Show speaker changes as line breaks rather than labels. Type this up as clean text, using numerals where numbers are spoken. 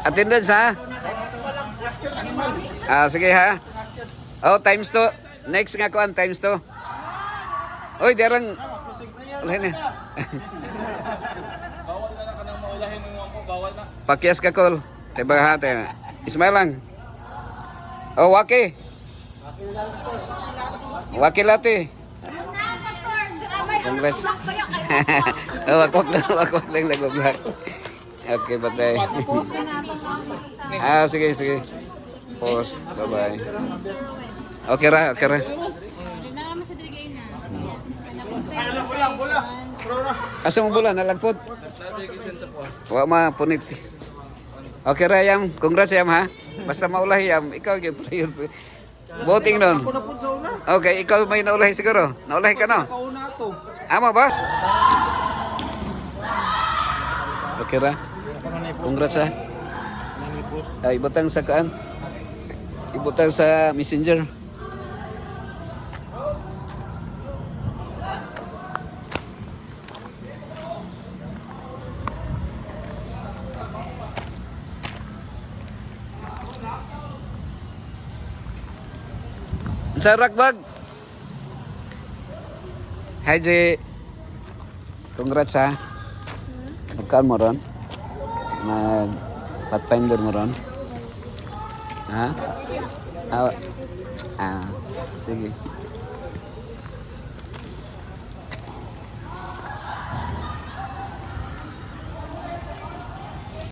Attendance ha? Sige ha. Oh, times 2. Next nga kuan, times 2. Oy, derang. Wala na.
Bawal na ka nang maulahin mo ako, bawal na.
Pakyas ka kol. Diba ha? Ismail lang. Oh, waki. Waki lati. Congrats. Oh, wakwak lang nag-vlog. Okay, batay. Sige, sige. Post. Bye-bye. Okay ra, okay ra. Asa mo bola nalagpod? Wa ma punit. Okay ra yam, congrats yam ha. Basta maulahi yam, ikaw gyud player. Voting nun. Okay, ikaw may naulahi siguro. Naulahi ka no? Ama ba? Okay ra. Congrats ha. Ay, ibutang sa kaan. Ibutang sa messenger. Sa Rakbag. Hi, J. Congrats ha. Nagkaan mo ron? Pathfinder mo ron? Ha? Sige.